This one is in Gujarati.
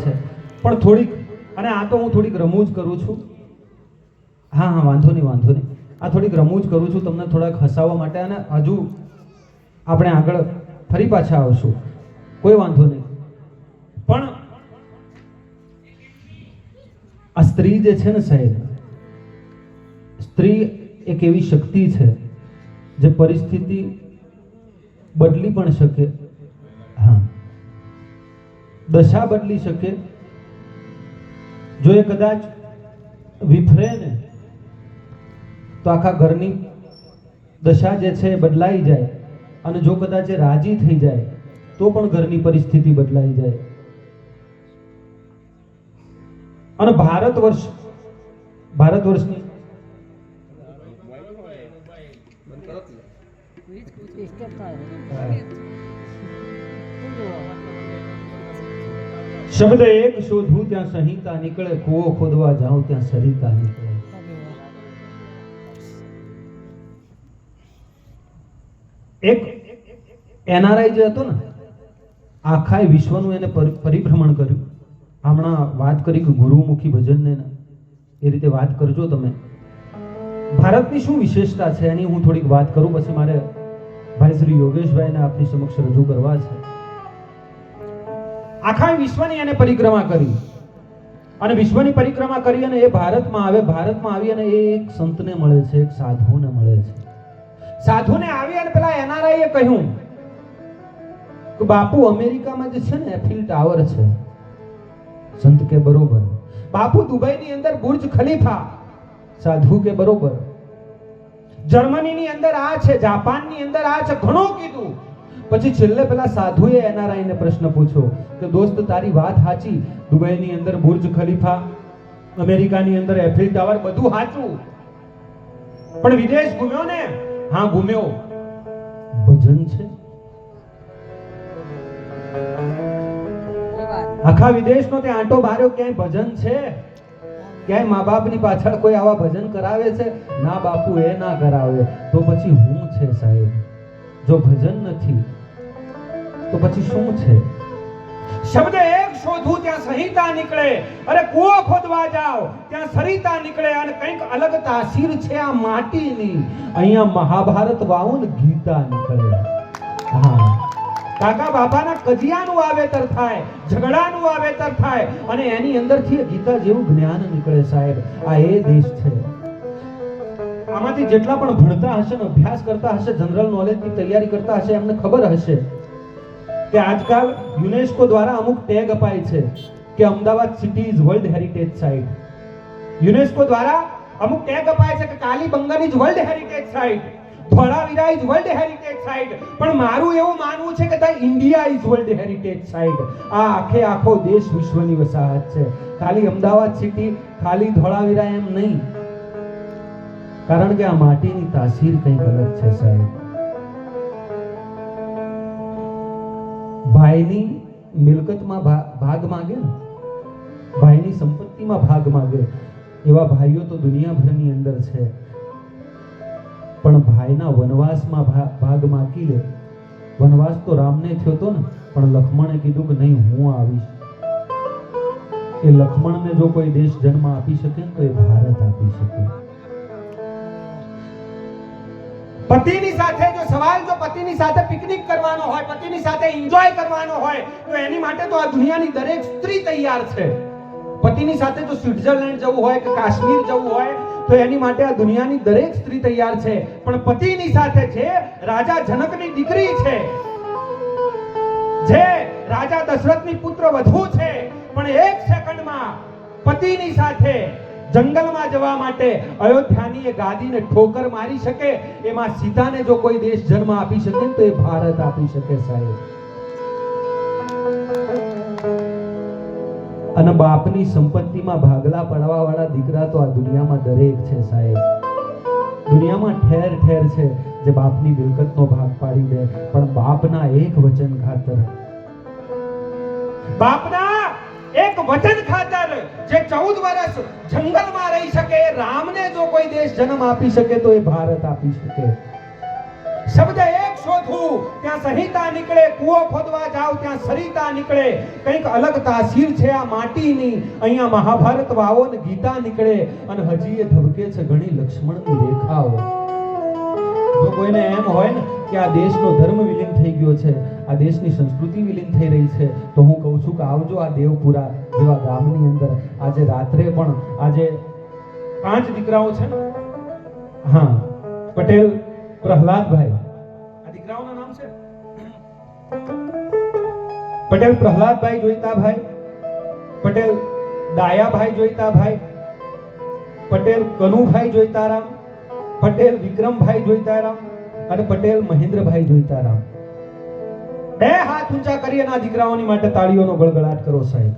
છે, પણ થોડીક, અને આ તો હું થોડીક રમૂજ કરું છું. હા વાંધો નહીં. આ થોડીક રમૂજ કરું છું તમને થોડાક હસાવવા માટે, અને હજુ આપણે આગળ ફરી પાછા આવશું, કોઈ વાંધો નહીં. પણ આ સ્ત્રી જે છે ને સાહેબ, સ્ત્રી એક એવી શક્તિ છે જે પરિસ્થિતિ બદલી પણ શકે. હા, દશા બદલી શકે. જો એ કદાચ વિફરે ને તો આખા ઘરની દશા જે છે એ બદલાઈ જાય, અને જો કદાચ એ રાજી થઈ જાય તો પણ ઘરની પરિસ્થિતિ બદલાઈ જાય. અને ભારતવર્ષની શબ્દ એક શોધું ત્યાં સંહિતા નીકળે, કૂવો ખોદવા જાઉં ત્યાં સરિતા નીકળે. એક એનઆરઆઈ જે હતો ને, આખા વિશ્વનું એને પરિભ્રમણ કર્યું. હમણાં વાત કરી કે ગુરુમુખી ભજનને, એ રીતે વાત કરજો તમે. ભારતની શું વિશેષતા છે એની હું થોડીક વાત કરું, પછી મારે ભાઈ શ્રી યોગેશભાઈને આપની સમક્ષ રજૂ કરવા છે. આખા વિશ્વની એને પરિક્રમા કરી, અને વિશ્વની પરિક્રમા કરી અને એ ભારતમાં આવે. ભારતમાં આવી અને એ એક સંતને મળે છે, એક સાધુને મળે છે. સાધુને આવી અને પેલા એનઆરઆઈ એ કહ્યું કે બાપુ અમેરિકામાં જે છે ને એફિલ ટાવર છે. સંત કે બરોબર. બાપુ દુબઈની અંદર બુર્જ ખલીફા. સાધુ કે બરોબર. જર્મનીની અંદર આ છે, જાપાનની અંદર આ છે, ઘણું કીધું. પછી છેલ્લે પેલા સાધુએ એનઆરઆઈ ને પ્રશ્ન પૂછ્યો કે દોસ્ત તારી વાત સાચી, દુબઈની અંદર બુર્જ ખલીફા, અમેરિકાની અંદર એફિલ ટાવર, બધું સાચું, પણ વિદેશ ઘૂમ્યો ને? હા ઘૂમ્યો. ભજન છે? આખા વિદેશનો તે આંટો માર્યો, ક્યાંય ભજન છે? ક્યાંય મા બાપની પાછળ કોઈ આવા ભજન કરાવે છે? ના બાપુ, એ ના કરાવે. તો પછી હું છે સાહેબ? જો ભજન નથી તો પછી શું છે? શબ્દ એક શોધું ત્યાં સંહિતા નીકળે, અરે કૂવો ખોદવા જાઓ ત્યાં સરિતા નીકળે. અને કંઈક અલગ તાસીર છે આ માટીની. અહીંયા મહાભારત વાવો ને ગીતા નીકળે. હા, કાકા બાપાના કજિયાનું વાવેતર થાય, ઝઘડાનું વાવેતર થાય, અને એની અંદરથી ગીતા જેવું જ્ઞાન નીકળે સાહેબ. આ એ દેશ છે. આમાંથી જેટલા પણ ભણતા હશે ને, અભ્યાસ કરતા હશે, જનરલ નોલેજની તૈયારી કરતા હશે, એમને ખબર હશે કે આજકાલ યુનેસ્કો દ્વારા અમુક ટેગ અપાય છે કે Ahmedabad city is world heritage site. UNESCO દ્વારા અમુક ટેગ અપાય છે કે Kalibangan is world heritage site, Dholavira is world heritage site. પણ મારું એવું માનવું છે કે India is world heritage site. આ આખો દેશ વિશ્વની વસાહત છે. ખાલી અમદાવાદ સિટી, ખાલી ધોળાવીરા એમ નહીં, કારણ કે આ માટીની તાસીર કંઈક અલગ છે સાહેબ. ભાઈની મિલકતમાં ભાગ માંગે ને, ભાઈની સંપત્તિમાં ભાગ માંગે, એવા ભાઈઓ તો દુનિયાભરની અંદર છે. પણ ભાઈના વનવાસમાં ભાગ માંગી લે. વનવાસ તો રામને થયો તો ને, પણ લક્ષ્મણે કીધું કે નહીં, હું આવીશ. એ લક્ષ્મણને જો કોઈ દેશ જન્મ આપી શકે તો એ ભારત આપી શકે. પતિની સાથે જો સવાલ, જો પતિની સાથે પિકનિક કરવાનો હોય, પતિની સાથે એન્જોય કરવાનો હોય, તો એની માટે તો આ દુનિયાની દરેક સ્ત્રી તૈયાર છે. પતિની સાથે જો સ્વિટ્ઝરલેન્ડ જવું હોય કે કાશ્મીર જવું હોય, તો એની માટે આ દુનિયાની દરેક સ્ત્રી તૈયાર છે. પણ પતિની સાથે છે, રાજા જનકની દીકરી છે, જે રાજા દશરથની પુત્ર વધુ છે, પણ એક સેકન્ડમાં પતિની સાથે જંગલમાં જવા માટે અયોધ્યાની એ ગાદીને ઠોકર મારી શકે. એમાં સીતાને જો કોઈ દેશ જન્મ આપી શકે તો એ ભારત આપી શકે સાહેબ. અને બાપની સંપત્તિમાં ભાગલા પડવા વાળા દીકરા તો આ દુનિયામાં દરેક છે સાહેબ. દુનિયામાં ઠેર ઠેર છે જે બાપની મિલકતનો ભાગ પાડી દે, પણ બાપના એક વચન ખાતર, બાપના એક વચન ખાતર જે 14 વર્ષ જંગલમાં રહી શકે, રામને જો કોઈ દેશ જન્મ આપી શકે તો એ ભારત આપી શકે. શબ્દ એક શોધ લખું ત્યાં સંહિતા નીકળે, કૂવો ખોદવા જાવ ત્યાં સરિતા નીકળે. કંઈક અલગ તાસીર છે આ માટીની. અહીંયા મહાભારત વાવો ને ગીતા નીકળે અને હજી એ ધબકે છે ઘણી લક્ષ્મણની રેખાઓ. જો કોઈને એમ હોય ને કે આ દેશનો ધર્મ વિલીન થઈ ગયો છે, આ દેશની સંસ્કૃતિ વિલીન થઈ રહી છે, તો હું કહું છું કે આવજો આ દેવપુરા જેવા ગામની અંદર. આજે રાત્રે પણ આજે 5 દીકરાઓ છે ને, હા, પટેલ પ્રહલાદભાઈ, આ દીકરાઓના નામ છે પટેલ પ્રહલાદભાઈ જોઈતાભાઈ, પટેલ દાયાભાઈ જોઈતાભાઈ, પટેલ કનુભાઈ જોઈતારામ, પટેલ વિક્રમભાઈ જોઈતારામ અને પટેલ મહેન્દ્રભાઈ જોઈતારામ. 2 હાથ ઊંચા કરી અને આ દીકરાઓની માટે તાળીઓનો ગળગળાટ કરો સાહેબ.